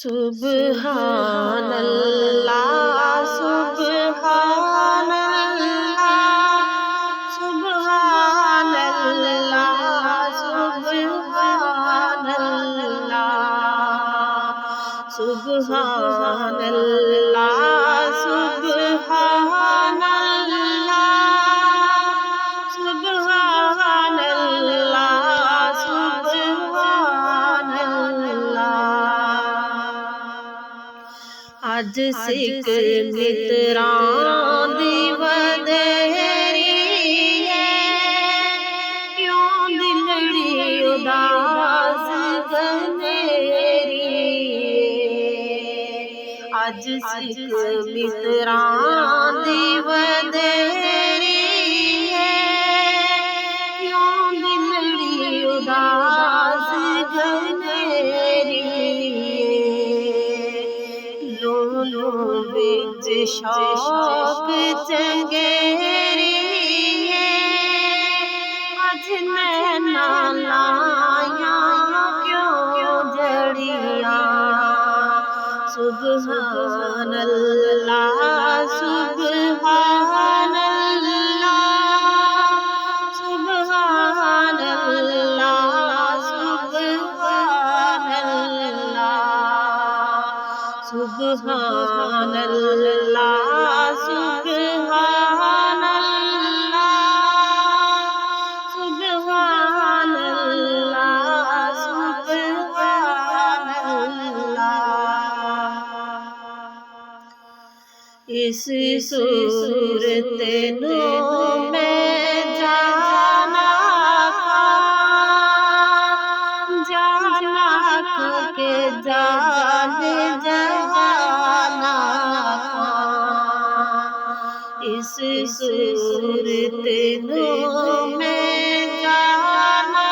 सुब्हानल्लाह सुब्हानल्लाह सुब्हानल्लाह सुब्हानल्लाह सुब्हानल्लाह सुब्हानल्लाह सुब्हानल्लाह सुब्हानल्लाह। अज सिख मित्रां दी वधेरी है, क्यों दिलड़ी उदास गनेरी। अज सिख मित्रां दी वधेरी है, क्यों दिलड़ी उदास गनेरी। लोलो विच शौक चंगेरी है, अज नैना लाया क्यों जड़िया। सुब्हानल्लाह सुब्हानल्लाह सुब्हानल्लाह सुब्हानल्लाह सुब्हानल्लाह सुब्हानल्लाह सुब्हानल्लाह सुब्हानल्लाह। इस सूरत नू मैं जाना के जाने जहाना। इस सूरत नू मैं जाना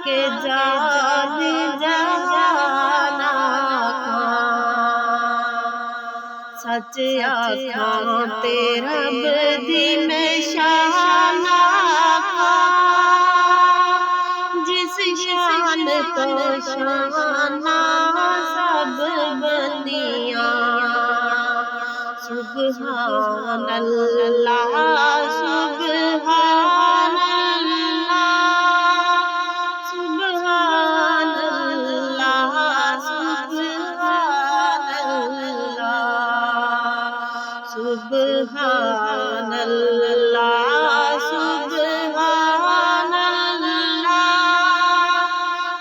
के जाने जहाना। सच आखां ते रब दी मैं शाना, जिस शान तो शाना सब बंदियां। सुब्हानल्लाह सुब्हानल्लाह सुब्हानल्लाह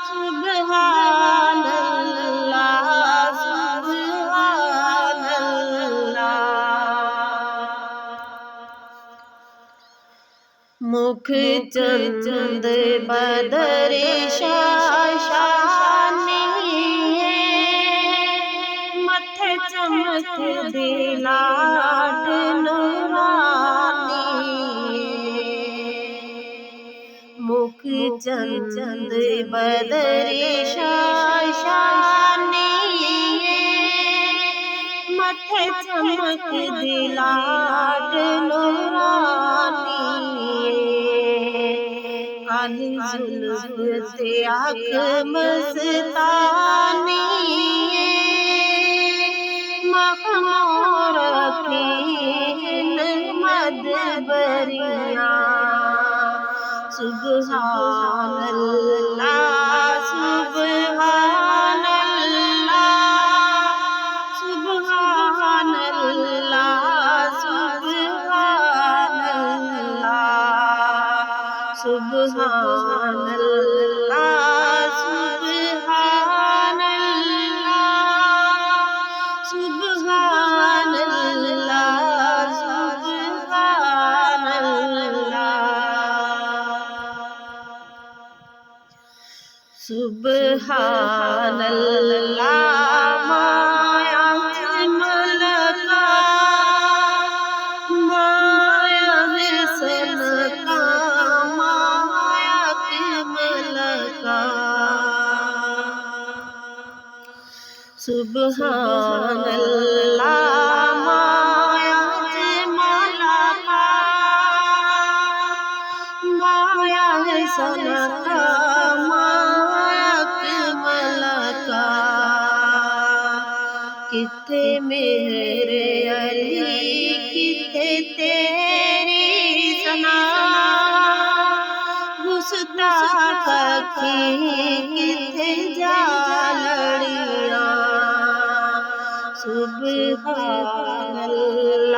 सुब्हानल्लाह सुब्हानल्लाह मुख चंद बदर शाशानी है, मथे चमक दिलाट नूरानी। मुख चंद बदर शाशानी है, मथे चमक दिलाट नूरानी। काली जुल्फ ते आँख मस्तानी है, मखमूर अखील मदबरिया। सुब्हानल्लाह सुब्हानल्लाह सुब्हानल्लाह सुब्हानल्लाह सुब्हानल्लाह सुब्हानल्लाह सुब्हानल्लाह सुब्हानल्लाह सुब्हानल्लाह। माया मलका माया हसन का माया मलका। सुब्हानल्लाह माया मलका माया हसन का मेरे अली किथे तेरी सना गुस्ताख किथे जा लड़िया सुभान अल्लाह।